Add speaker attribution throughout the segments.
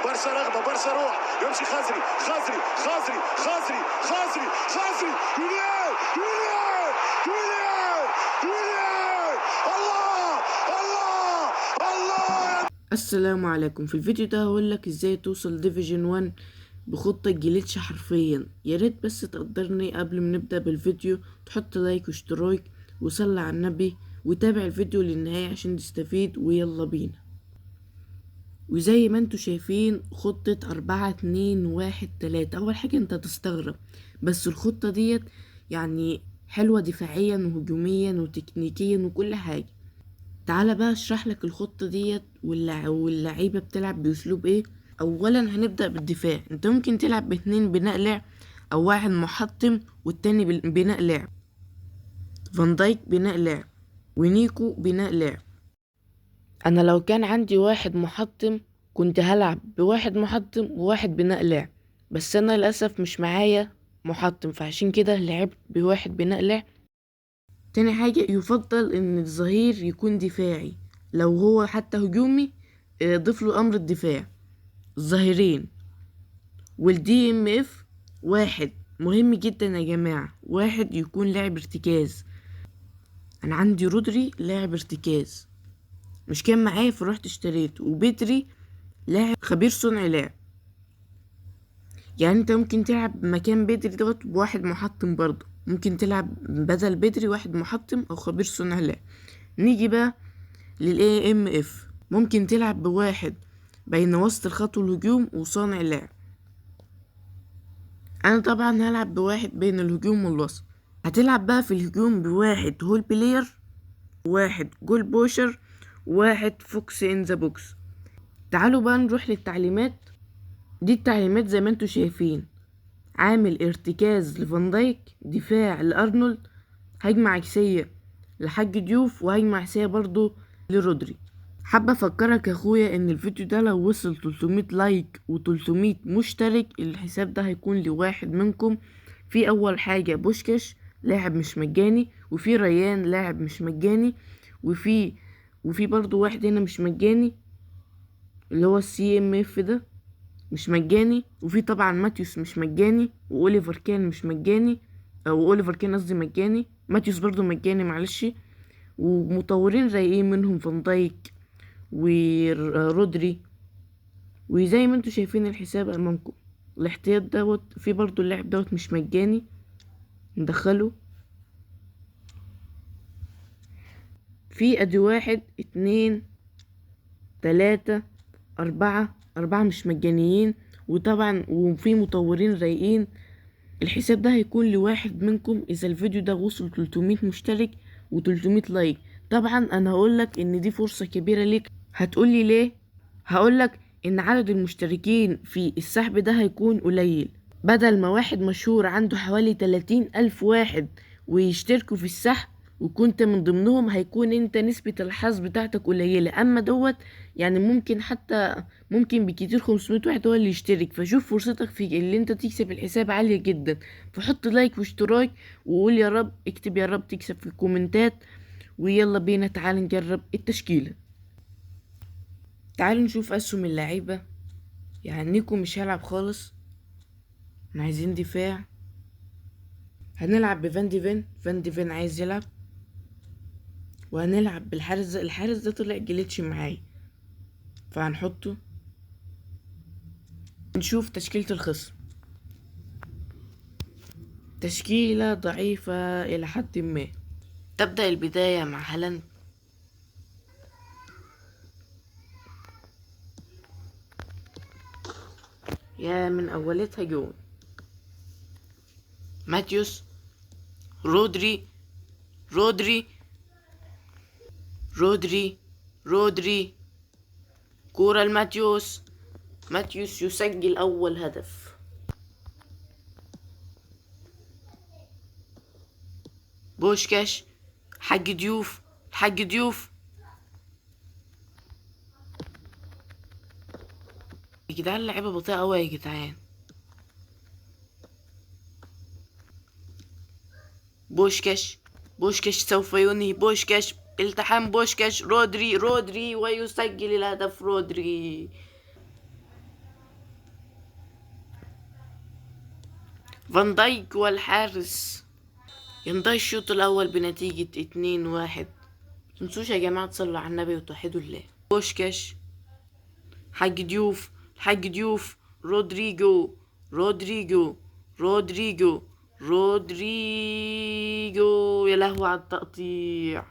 Speaker 1: برشا رغبه برشا روح، يمشي خزري خزري خزري خزري خزري خزري ويليان ويليان ويليان ويليان. الله الله الله.
Speaker 2: السلام عليكم. في الفيديو ده هقولك ازاي توصل ديفيجن 1 بخطة جليتش حرفيا. ياريت بس تقدرني قبل ما نبدأ بالفيديو تحط لايك واشتراك وصلي على النبي وتابع الفيديو للنهاية عشان تستفيد، ويلا بينا. وزي ما انتوا شايفين خطة 4-2-1-3. اول حاجة انت تستغرب، بس الخطة ديت يعني حلوة دفاعيا وهجوميا وتكنيكيا وكل حاجة. تعالى بقى اشرح لك الخطة ديت واللعيبة بتلعب باسلوب ايه. اولا هنبدأ بالدفاع. انت ممكن تلعب باتنين بناء لعب، او واحد محطم والتاني بناء لعب. فان دايك بناء لعب ونيكو بناء لعب. انا لو كان عندي واحد محطم كنت هلعب بواحد محطم وواحد بناء لعب، بس انا للاسف مش معايا محطم، فعشان كده لعبت بواحد بناء لعب. تاني حاجة يفضل ان الظهير يكون دفاعي، لو هو حتى هجومي ضيف له امر الدفاع. الظهيرين والدي ام اف واحد مهم جدا يا جماعة، واحد يكون لاعب ارتكاز. انا عندي رودري لاعب ارتكاز مش كان معايا فروحت اشتريت، وبدري لاعب خبير صنع لعب. يعني انت ممكن تلعب مكان بدري دوت بواحد محطم، برضه ممكن تلعب بدل بدري واحد محطم او خبير صنع لعب. نيجي بقى للاي ام اف، ممكن تلعب بواحد بين وسط الخط والهجوم وصانع لعب. انا طبعا هلعب بواحد بين الهجوم والوسط. هتلعب بقى في الهجوم بواحد هول بلاير، واحد جول بوشر، واحد فوكس ان ذا بوكس. تعالوا بقى نروح للتعليمات. دي التعليمات زي ما انتوا شايفين: عامل ارتكاز لفان دايك، دفاع لارنولد، هجمة عكسية لحاج ديوف، وهجمة عكسية برضو لرودري. حابة افكرك يا اخويا ان الفيديو ده لو وصل 300 لايك و300 مشترك الحساب ده هيكون لواحد منكم. في اول حاجة بوشكاش لاعب مش مجاني، وفي ريان لاعب مش مجاني، وفي برضو واحد هنا مش مجاني اللي هو السي ام اف ده مش مجاني، وفي طبعا ماتيوس مش مجاني، واوليفر كان مش مجاني، او اوليفر كان قصدي مجاني، ماتيوس برضو مجاني معلش. ومطورين رايقين منهم فان دايك ورودري. وزي ما انتوا شايفين الحساب امامكم. الاحتياط دوت في برضو اللاعب دوت مش مجاني ندخله. في ادي 1-2-3-4 مش مجانيين، وطبعا وفي مطورين رايقين. الحساب ده هيكون لواحد منكم اذا الفيديو ده وصل 300 مشترك و300 لايك. طبعا انا هقولك ان دي فرصة كبيرة ليك. هتقولي ليه؟ هقولك ان عدد المشتركين في السحب ده هيكون قليل. بدل ما واحد مشهور عنده حوالي 30,000 واحد ويشتركوا في السحب وكنت من ضمنهم، هيكون انت نسبة الحظ بتاعتك قليلة. اما دوت يعني ممكن بكتير 500 واحد هو اللي يشترك، فشوف فرصتك في اللي انت تكسب الحساب عالية جدا. فحط لايك واشتراك وقول يا رب، اكتب يا رب تكسب في الكومنتات. ويلا بينا تعال نجرب التشكيلة. تعالوا نشوف اسهم اللعيبة. يعني نيكو مش هيلعب خالص، احنا عايزين دفاع. هنلعب فان ديفين عايز يلعب، وهنلعب بالحارس ده. الحارس ده طلع جليتش معاي فهنحطه. نشوف تشكيلة الخصم. تشكيلة ضعيفة إلى حد ما. تبدأ البداية مع هالاند، يا من أولتها جون. ماتيوس، رودري رودري رودري رودري كورة لماتيوس. ماتيوس يسجل أول هدف. بوشكاش، حاج ديوف الحاج ديوف. يا جدعان اللعيبة بطيئة أوي يا جدعان. بوشكاش سوف ينهي. بوشكاش التحام. بوشكاش رودري ويسجل الهدف رودري. فان دايك والحارس ينتهي الشوط الأول بنتيجة 2-1. متنسوش يا جماعة تصلوا على النبي وتوحدوا الله. بوشكاش، الحاج ديوف، رودريجو يا لهوي على التقطيع.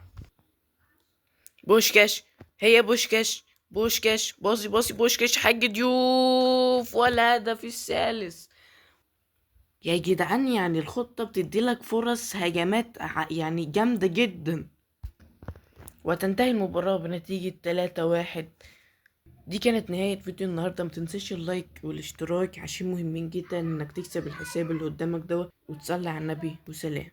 Speaker 2: بوشكاش، هي بوشكاش باصي بوشكاش، حاج ديوف والهدف الثالث. يا جدعان يعني الخطة بتديلك فرص هجمات يعني جامدة جدا. وتنتهي المباراة بنتيجة 3-1. دي كانت نهاية فيديو النهاردة. متنساش اللايك والاشتراك عشان مهمين جدا انك تكسب الحساب اللي قدامك دوت، وتصلي على النبي، وسلام.